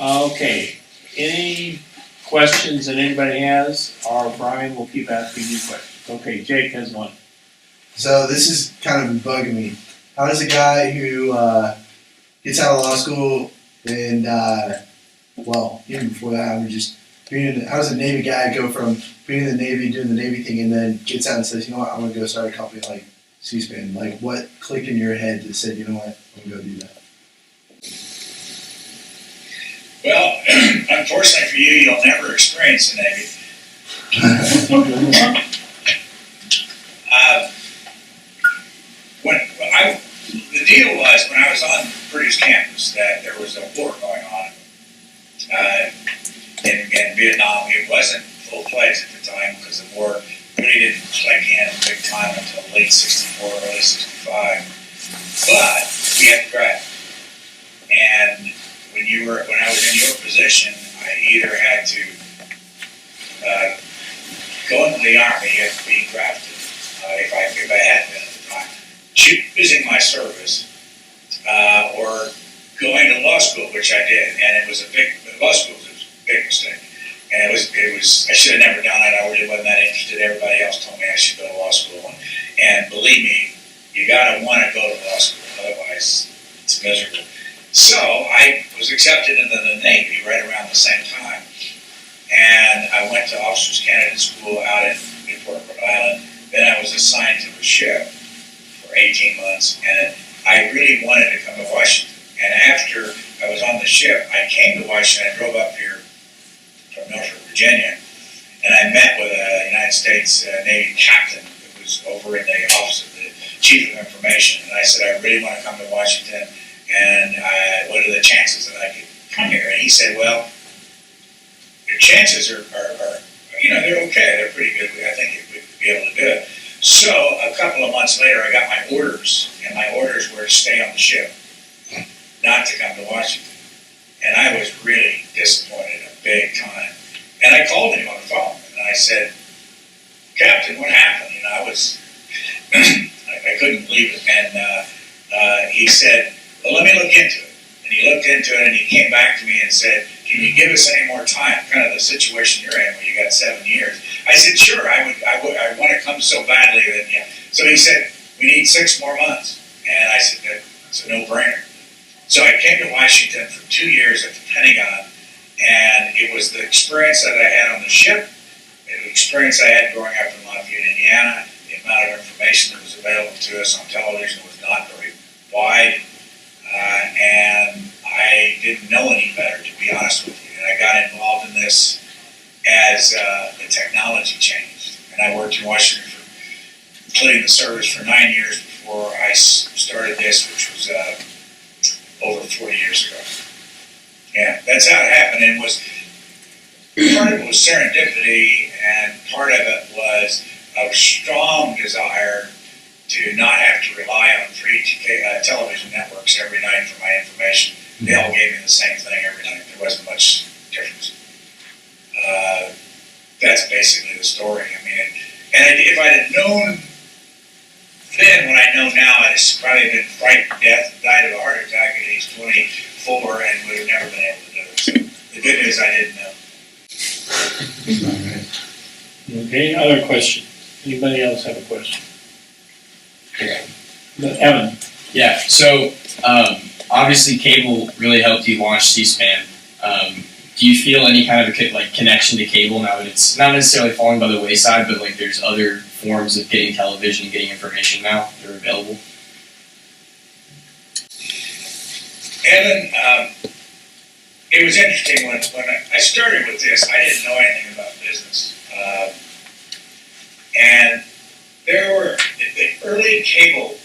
Okay, any questions that anybody has, or Brian will keep asking you questions. Okay, Jake has one. So this is kind of bugging me. How does a guy who gets out of law school and, well, even before that, I'm just how does a Navy guy go from being in the Navy, doing the Navy thing, and then gets out and says, you know what, I'm going to go start a company like C-SPAN? Like, what clicked in your head that said, you know what, I'm going to go do that? Well, unfortunately for you, you'll never experience the Navy. The deal was when I was on Purdue's campus that there was a war going on in Vietnam. It wasn't full-fledged at the time because the war really didn't click in big time until late '64, early '65. But we had to draft. And when I was in your position, I either had to go into the Army and be drafted, if I had been at the time, choosing my service, or going to law school, which I did, and law school was a big mistake. And it was, I should have never done it. I really wasn't that interested. Everybody else told me I should go to law school. And believe me, you gotta want to go to law school, otherwise it's miserable. So I was accepted into the Navy right around the same time. And I went to Officers Candidate School out in Newport, Rhode Island. Then I was assigned to a ship for 18 months. And I really wanted to come to Washington. And after I was on the ship, I came to Washington. I drove up here from Norfolk, Virginia. And I met with a United States Navy captain who was over in the office of the Chief of Information. And I said, I really want to come to Washington. And what are the chances that I could come here? And he said, well, your chances are they're okay. They're pretty good. I think we'd be able to do it. So a couple of months later, I got my orders, and my orders were to stay on the ship, not to come to Washington. And I was really disappointed, big time. And I called him on the phone, and I said, Captain, what happened? I was, I couldn't believe it. And he said, well, let me look into it. And he looked into it, and he came back to me and said, can you give us any more time? Kind of the situation you're in, where you got 7 years. I said, sure, I want to come so badly that, yeah. So he said, we need 6 more months. And I said, that's a no-brainer. So I came to Washington for 2 years at the Pentagon, and it was the experience that I had on the ship, the experience I had growing up in Lafayette, Indiana. The amount of information that was available to us on television was not very wide. And I didn't know any better, to be honest with you. And I got involved in this as the technology changed. And I worked in Washington including the service for 9 years before I started this, which was over 40 years ago. Yeah, that's how it happened. And part of it was serendipity, and part of it was a strong desire to not have to rely on free television networks every night for my information. They all gave me the same thing every night. There wasn't much difference. That's basically the story. I mean, and if I'd have known then what I know now, I'd have probably been frightened to death, died of a heart attack at age 24, and would have never been able to do it. So the good news, I didn't know. Okay, other question? Anybody else have a question? Evan. Yeah, so obviously cable really helped you launch C-SPAN. Do you feel any kind of connection to cable now that it's not necessarily falling by the wayside, but there's other forms of getting television and getting information now that are available? Evan, it was interesting when I started with this. I didn't know anything about business. And there were the early cable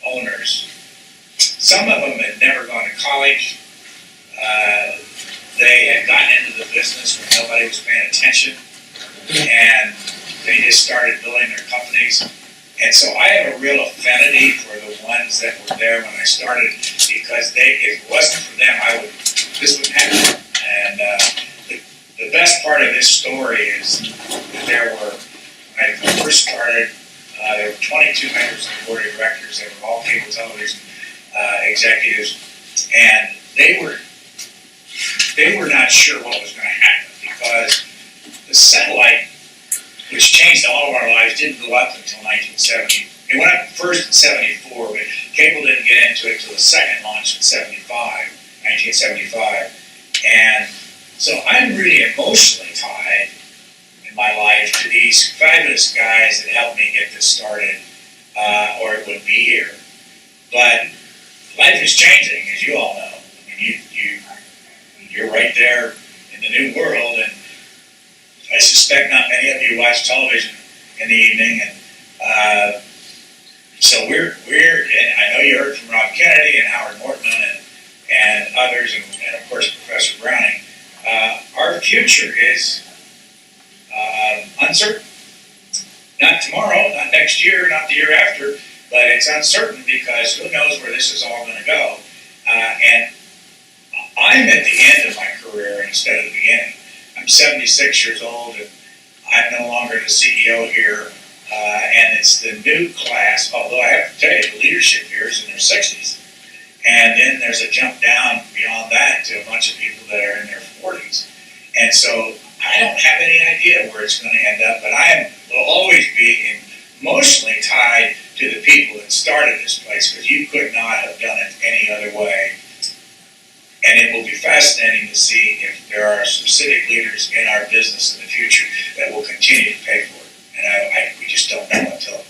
owners. Some of them had never gone to college. They had gotten into the business when nobody was paying attention, and they just started building their companies. And so I have a real affinity for the ones that were there when I started, because if it wasn't for them, this wouldn't happen. And the best part of this story is that when I first started, there were 22 members of the board of directors. They were all cable television executives, and they were they were not sure what was going to happen because the satellite, which changed all of our lives, didn't go up until 1970. It went up first in 74, but cable didn't get into it until the second launch in 1975. And so I'm really emotionally tied in my life to these fabulous guys that helped me get this started, or it wouldn't be here. But life is changing, as you all know. I mean, you're right there in the new world, and I suspect not many of you watch television in the evening, and so we're. And I know you heard from Rob Kennedy and Howard Mortman and others, and of course Professor Browning. Our future is uncertain. Not tomorrow, not next year, not the year after, but it's uncertain because who knows where this is all going to go. And I'm at the end of my career instead of the beginning. I'm 76 years old, and I'm no longer the CEO here. And it's the new class, although I have to tell you, the leadership here is in their 60s. And then there's a jump down beyond that to a bunch of people that are in their 40s. And so I don't have any idea where it's going to end up, but will always be emotionally tied to the people that started this place, because you could not have done it any other way. And it will be fascinating to see if there are some civic leaders in our business in the future that will continue to pay for it. And we just don't know until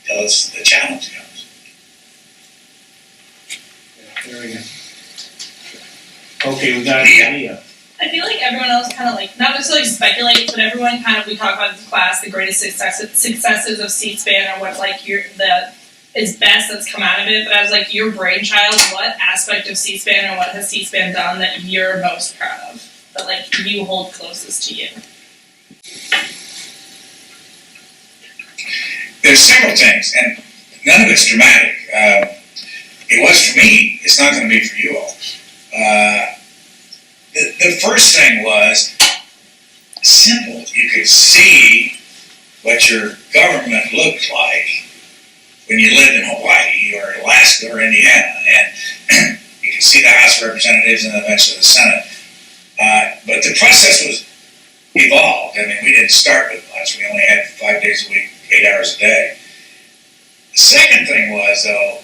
the challenge comes. There we go. Okay, we got Leah. I feel like everyone else kind of like, not necessarily speculates, but everyone kind of, we talk about this class, the greatest successes of C-SPAN, or what like is best that's come out of it. But as like your brainchild, what aspect of C-SPAN or what has C-SPAN done that you're most proud of, that like you hold closest to you? There's several things, and none of it's dramatic. It was for me. It's not going to be for you all. The first thing was simple. You could see what your government looked like when you lived in Hawaii or Alaska or Indiana, and you could see the House of Representatives and eventually the Senate. But the process was evolved. I mean, we didn't start with much. We only had 5 days a week, 8 hours a day. The second thing was, though,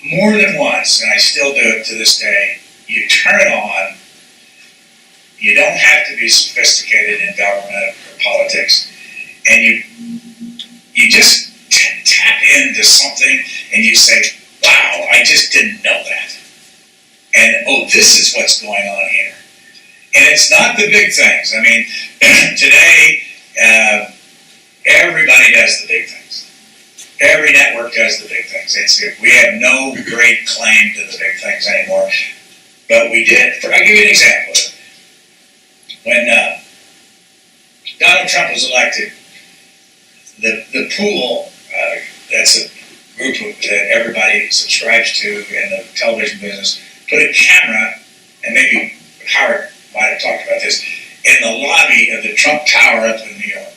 more than once, and I still do it to this day, you turn it on. You don't have to be sophisticated in government or politics, and you just tap into something, and you say, "Wow, I just didn't know that," and oh, this is what's going on here. And it's not the big things. I mean, today everybody does the big things. Every network does the big things. We have no great claim to the big things anymore, but we did. I'll give you an example. When Donald Trump was elected, the pool, that's a group that everybody subscribes to in the television business, put a camera, and maybe Howard might have talked about this, in the lobby of the Trump Tower up in New York.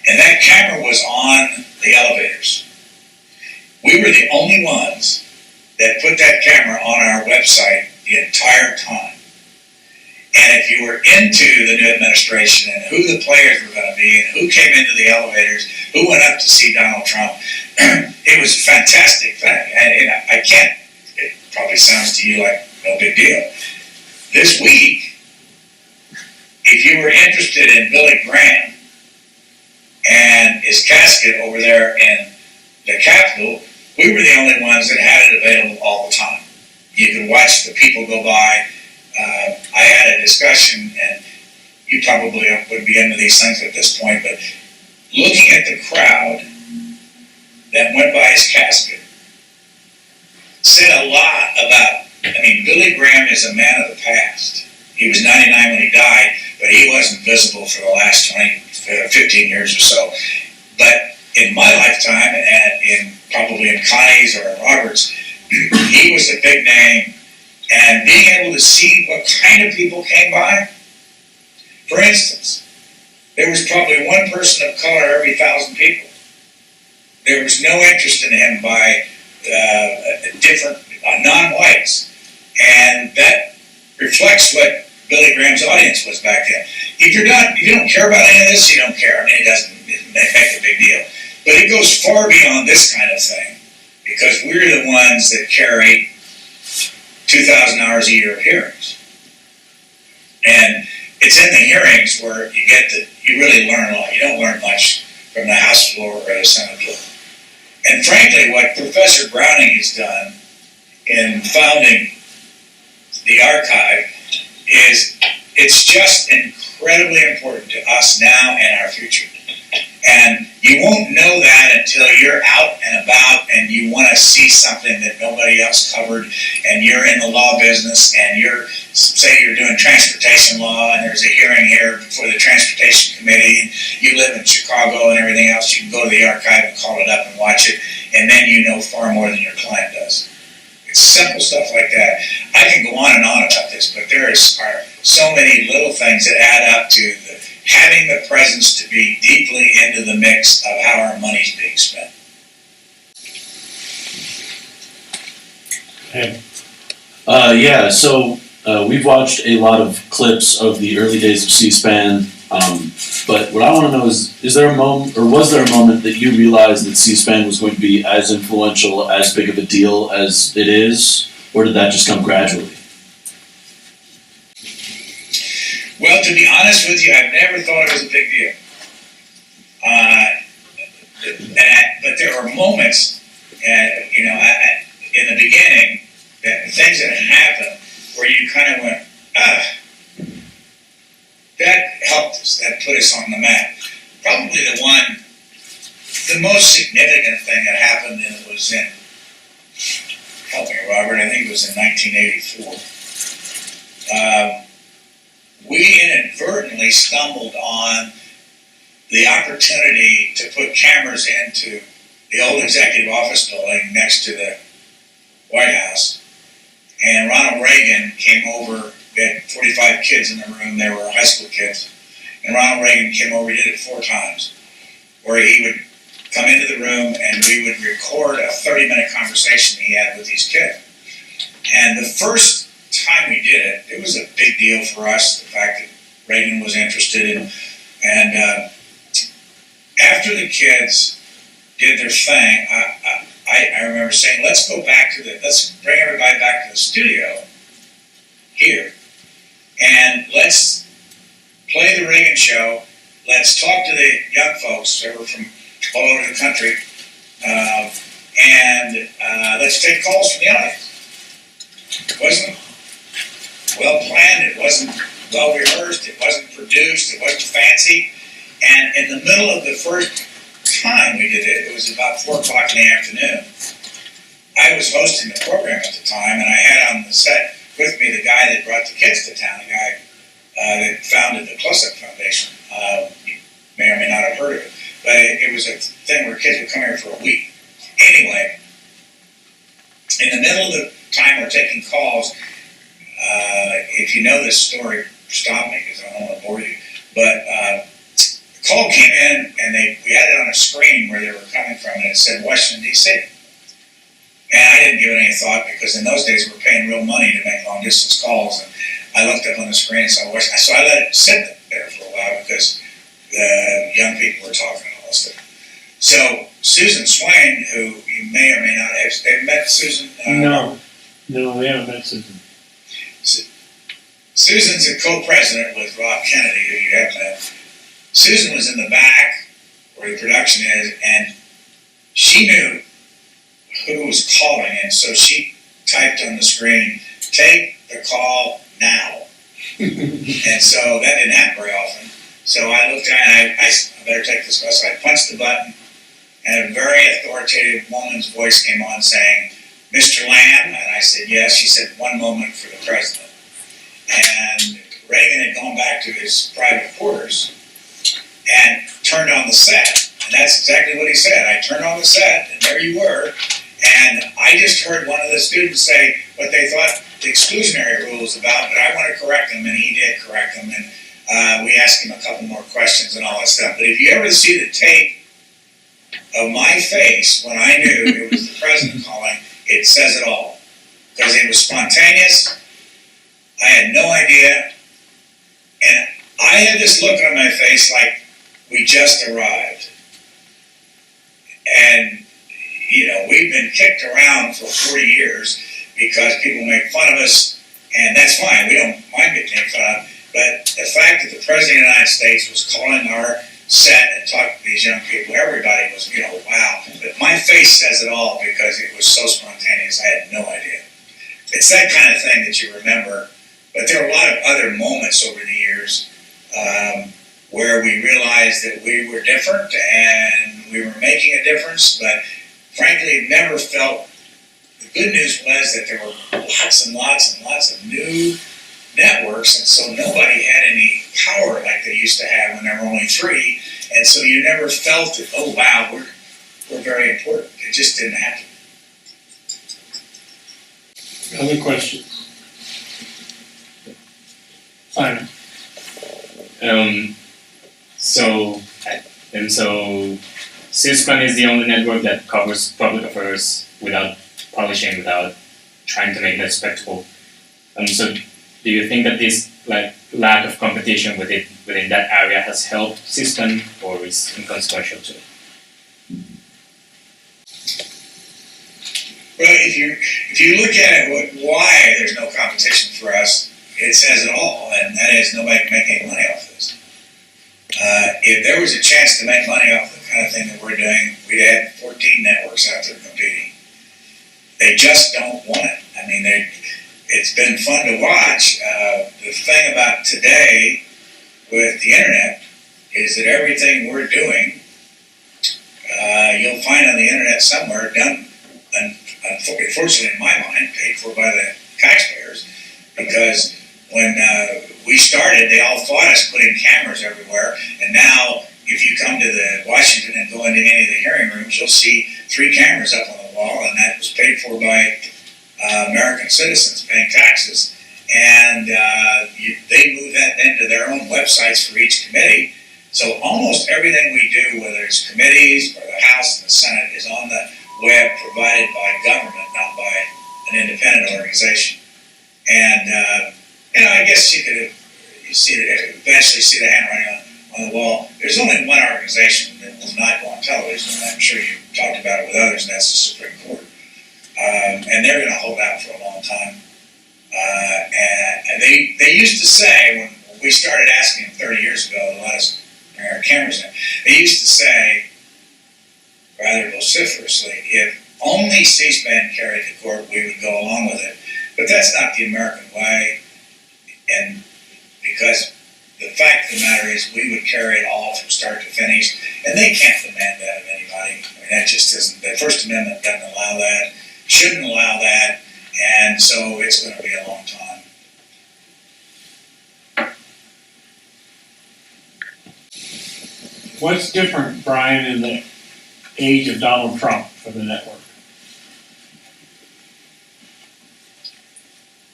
And that camera was on the elevators. We were the only ones that put that camera on our website the entire time. And if you were into the new administration and who the players were going to be and who came into the elevators, who went up to see Donald Trump, it was a fantastic thing. And I can't, it probably sounds to you like no big deal. This week, if you were interested in Billy Graham and his casket over there in the Capitol, we were the only ones that had it available all the time. You could watch the people go by. I had a discussion, and you probably wouldn't be into these things at this point, but looking at the crowd that went by his casket said a lot about, I mean, Billy Graham is a man of the past. He was 99 when he died, but he wasn't visible for the last 15 years or so. But in my lifetime, and probably in Connie's or in Robert's, he was a big name. And being able to see what kind of people came by, for instance, there was probably one person of color every 1,000 people. There was no interest in him by different non-whites. And that reflects what Billy Graham's audience was back then. If you don't care about any of this, you don't care. I mean, it doesn't make a big deal. But it goes far beyond this kind of thing, because we're the ones that carry 2,000 hours a year of hearings. And it's in the hearings where you really learn a lot. You don't learn much from the House floor or the Senate floor. And frankly, what Professor Browning has done in founding the archive is it's just incredibly important to us now and our future. And you won't know that until you're out and about and you want to see something that nobody else covered, and you're in the law business, and say you're doing transportation law and there's a hearing here before the transportation committee, and you live in Chicago and everything else. You can go to the archive and call it up and watch it, and then you know far more than your client does. It's simple stuff like that. I can go on and on about this, but there are so many little things that add up to having the presence to be deeply into the mix of how our money's being spent. Yeah, so we've watched a lot of clips of the early days of C-SPAN, but what I want to know is there a moment, or was there a moment that you realized that C-SPAN was going to be as influential, as big of a deal as it is, or did that just come gradually? Well, to be honest with you, I've never thought it was a big deal. But there were moments, in the beginning, things that happened where you kind of went, that helped us, that put us on the map. Probably the most significant thing that happened, and it was help me, Robert, I think it was in 1984. We inadvertently stumbled on the opportunity to put cameras into the old executive office building next to the White House. And Ronald Reagan came over. We had 45 kids in the room. They were high school kids. And Ronald Reagan came over. He did it 4 times, where he would come into the room and we would record a 30-minute conversation he had with these kids. And the first time we did it, it was a big deal for us, the fact that Reagan was interested in. And after the kids did their thing, I remember saying, let's bring everybody back to the studio here, and let's play the Reagan show. Let's talk to the young folks that were from all over the country, and let's take calls from the audience. It wasn't well planned, it wasn't well rehearsed, it wasn't produced, it wasn't fancy. And in the middle of the first time we did it, it was about 4 o'clock in the afternoon. I was hosting the program at the time, and I had on the set with me the guy that brought the kids to town, the guy that founded the Close-Up Foundation. You may or may not have heard of it, but it was a thing where kids would come here for a week. Anyway, in the middle of the time we're taking calls, if you know this story, stop me because I don't want to bore you, but the call came in and we had it on a screen where they were coming from, and it said Washington, D.C. And I didn't give it any thought because in those days we were paying real money to make long distance calls, and I looked up on the screen and saw Washington. So I let it sit there for a while because the young people were talking and all this stuff. So Susan Swain, who you may or may not have met Susan? No, we haven't met Susan. Susan's a co-president with Rob Kennedy, who you have met. Susan was in the back where the production is, and she knew who was calling, and so she typed on the screen, "Take the call now." And so that didn't happen very often. So I looked at it, and I better take this call. So I punched the button, and a very authoritative woman's voice came on saying, "Mr. Lamb?" And I said, "Yes." She said, "One moment for the president." And Reagan had gone back to his private quarters and turned on the set. And that's exactly what he said. I turned on the set, and there you were. And I just heard one of the students say what they thought the exclusionary rule was about, but I want to correct them, and he did correct them. And we asked him a couple more questions and all that stuff. But if you ever see the tape of my face when I knew it was the president calling, it says it all. Because it was spontaneous. I had no idea. this look on my face like we just arrived. And, you know, we've been kicked around for 40 years because people make fun of us, and that's fine. We don't mind getting made fun of. But the fact that the President of the United States was calling our set and talking to these young people, everybody was, you know, wow. But my face says it all because it was so spontaneous. I had no idea. It's that kind of thing that you remember. But there are a lot of other moments over the years where we realized that we were different and we were making a difference. But frankly, it never felt. The good news was that there were lots and lots and lots of new networks, and so nobody had any power like they used to have when there were only 3, and so you never felt that, oh wow, we're very important. It just didn't happen. Other questions? Simon? So C-SPAN is the only network that covers public affairs without publishing, without trying to make that spectacle. So do you think that this lack of competition within that area has helped C-SPAN, or is inconsequential to it? Well, if you look at it, why there's no competition for us, it says it all, and that is nobody can make any money off this. If there was a chance to make money off the kind of thing that we're doing, we'd have 14 networks out there competing. They just don't want it. I mean, it's been fun to watch. The thing about today with the internet is that everything we're doing, you'll find on the internet somewhere, done, unfortunately in my mind, paid for by the taxpayers, because when we started, they all fought us putting cameras everywhere, and now if you come to the Washington and go into any of the hearing rooms, you'll see 3 cameras up on the wall, and that was paid for by American citizens paying taxes. And they move that into their own websites for each committee. So almost everything we do, whether it's committees or the House and the Senate, is on the web provided by government, not by an independent organization. And I guess you see eventually see the handwriting on the wall. There's only one organization that will not go on television, and I'm sure you talked about it with others, and that's the Supreme Court. And they're going to hold out for a long time. And they used to say, when we started asking them 30 years ago to let us bring our cameras in, they used to say, rather vociferously, if only C-SPAN carried the court, we would go along with it. But that's not the American way, and because the fact of the matter is we would carry it all from start to finish, and they can't demand that of anybody. I mean, that just isn't, the First Amendment doesn't allow that, shouldn't allow that, and so it's going to be a long time. What's different, Brian, in the age of Donald Trump for the network?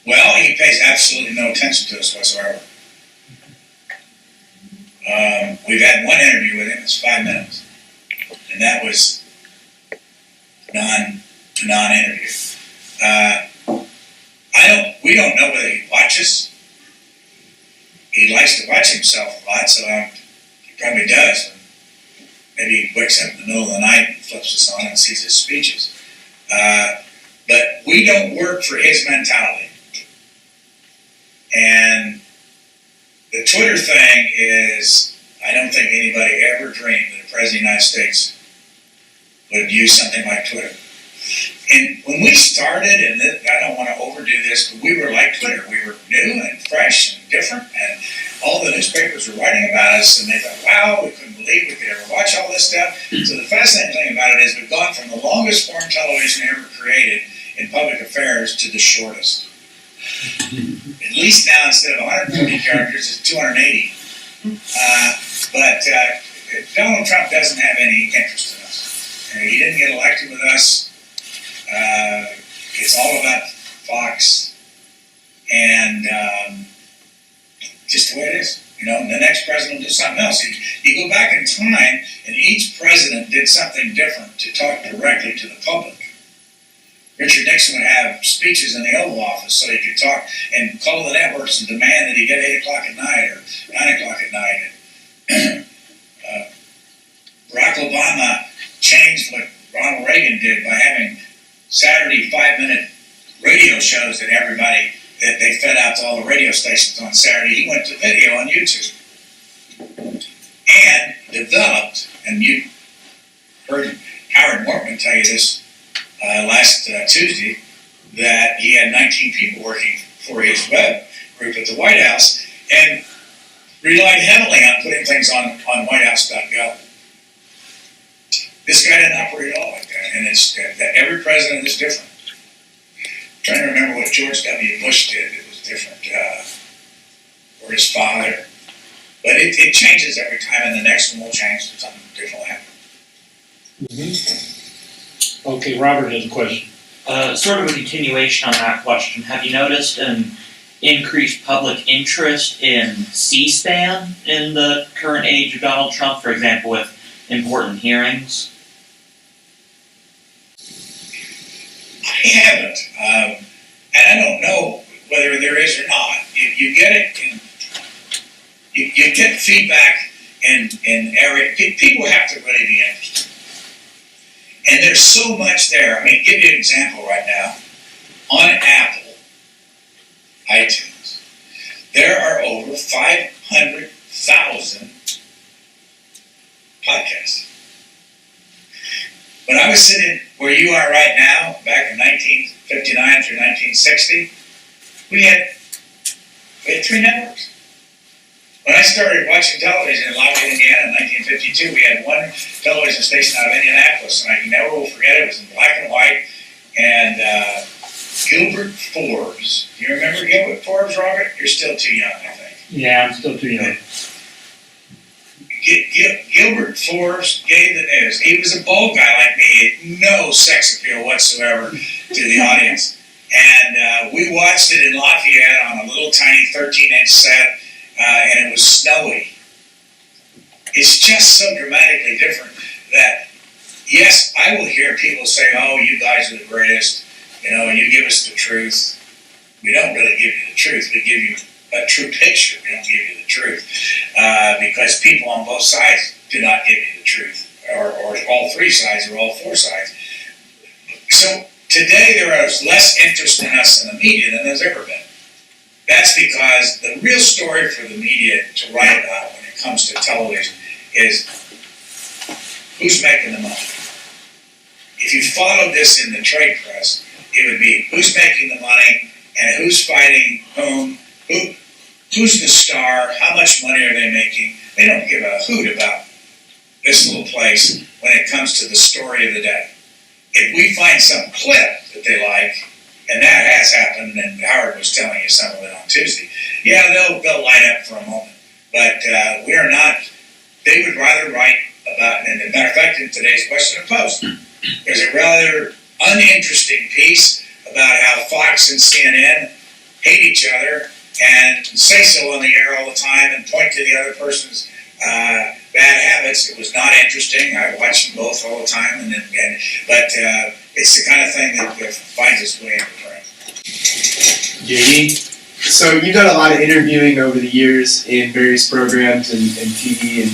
Well, he pays absolutely no attention to us whatsoever. We've had one interview with him, it's 5 minutes, and that was non-interview. We don't know whether he watches. He likes to watch himself a lot, so he probably does. Maybe he wakes up in the middle of the night and flips us on and sees his speeches. But we don't work for his mentality. And the Twitter thing is, I don't think anybody ever dreamed that the President of the United States would use something like Twitter. And when we started, and I don't want to overdo this, but we were like Twitter. We were new and fresh and different, and all the newspapers were writing about us, and they thought, wow, we couldn't believe we could ever watch all this stuff. So the fascinating thing about it is we've gone from the longest form television ever created in public affairs to the shortest. At least now, instead of 140 characters, it's 280. But Donald Trump doesn't have any interest in us. He didn't get elected with us. It's all about Fox, and just the way it is. You know, the next president will do something else. You go back in time, and each president did something different to talk directly to the public. Richard Nixon would have speeches in the Oval Office so he could talk and call the networks and demand that he get 8 o'clock at night or 9 o'clock at night. Barack Obama changed what Ronald Reagan did by having Saturday 5-minute radio shows that they fed out to all the radio stations on Saturday. He went to video on YouTube and developed, and you heard Howard Mortman tell you this last Tuesday, that he had 19 people working for his web group at the White House and relied heavily on putting things on whitehouse.gov. This guy didn't operate at all like that, and it's that every president is different. I'm trying to remember what George W. Bush did. It was different, or his father. But it changes every time, and the next one will change, and something different will happen. Okay, Robert has a question. Sort of a continuation on that question. Have you noticed an increased public interest in C-SPAN in the current age of Donald Trump, for example, with important hearings? I haven't, and I don't know whether there is or not. You get it, and you get feedback, and people have to really be interested. And there's so much there. I mean, give you an example right now. On Apple iTunes, there are over 500,000 podcasts. When I was sitting where you are right now, back in 1959 through 1960, we had 3 networks. When I started watching television in Lafayette, Indiana in 1952, we had one television station out of Indianapolis, and I never will forget it. It was in black and white, and Gilbert Forbes. Do you remember Gilbert Forbes, Robert? You're still too young, I think. Yeah, I'm still too young. Gilbert Forbes gave the news. He was a bald guy like me, no sex appeal whatsoever to the audience. And we watched it in Lafayette on a little tiny 13-inch set, and it was snowy. It's just so dramatically different that, yes, I will hear people say, oh, you guys are the greatest, and you give us the truth. We don't really give you the truth. We give you a true picture. We don't give you the truth. Because people on both sides do not give you the truth, or all 3 sides or all 4 sides. So today there is less interest in us in the media than there's ever been. That's because the real story for the media to write about when it comes to television is who's making the money. If you followed this in the trade press, it would be who's making the money and who's fighting whom, who's the star, how much money are they making. They don't give a hoot about this little place when it comes to the story of the day. If we find some clip that they like, and that has happened, and Howard was telling you some of it on Tuesday, yeah, they'll light up for a moment. But we are not, they would rather write about, and as a matter of fact, in today's Washington Post, there's a rather uninteresting piece about how Fox and CNN hate each other and say so on the air all the time and point to the other person's bad habits. It was not interesting. I watch them both all the time, but it's the kind of thing that finds its way into print. JD? So you've done a lot of interviewing over the years in various programs and TV and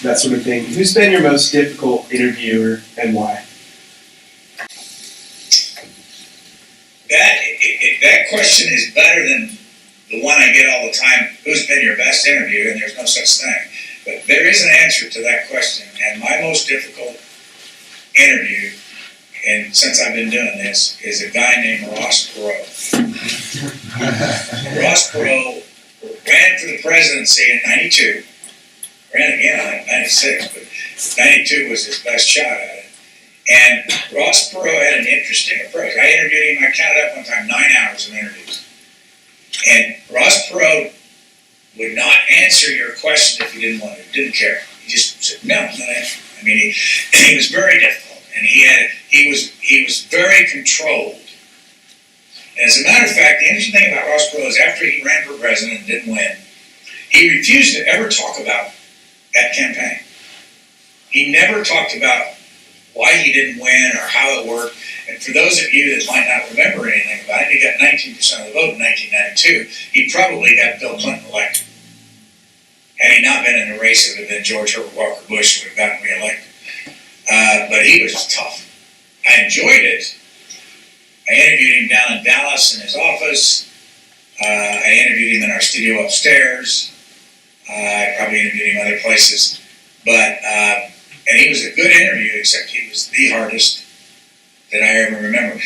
that sort of thing. Who's been your most difficult interviewer and why? That question is better than the one I get all the time, who's been your best interview, and there's no such thing. But there is an answer to that question, and my most difficult interview, and since I've been doing this, is a guy named Ross Perot. Ross Perot ran for the presidency in 92, ran again in 96, but 92 was his best shot at it. And Ross Perot had an interesting approach. I interviewed him, I counted up one time, 9 hours of interviews. And Ross Perot would not answer your question if you didn't want to, didn't care. He just said, no, not answer. I mean, he was very difficult, and he was very controlled. And as a matter of fact, the interesting thing about Ross Perot is after he ran for president and didn't win, he refused to ever talk about that campaign. He never talked about why he didn't win or how it worked. And for those of you that might not remember anything about him, he got 19% of the vote in 1992. He probably got Bill Clinton elected. Had he not been in the race, it would have been George Herbert Walker Bush who would have gotten reelected. But he was tough. I enjoyed it. I interviewed him down in Dallas in his office. I interviewed him in our studio upstairs. I probably interviewed him other places. But, and he was a good interview, except he was the hardest that I ever remember.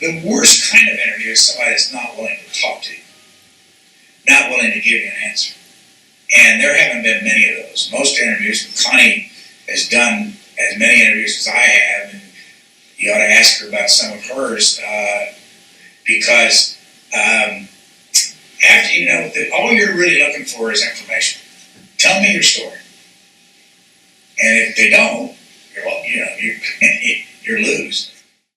The worst kind of interview is somebody that's not willing to talk to you, not willing to give you an answer. And there haven't been many of those. Most interviews, Connie has done as many interviews as I have, and you ought to ask her about some of hers, because after you know, all you're really looking for is information. Tell me your story. And if they don't, you're lose.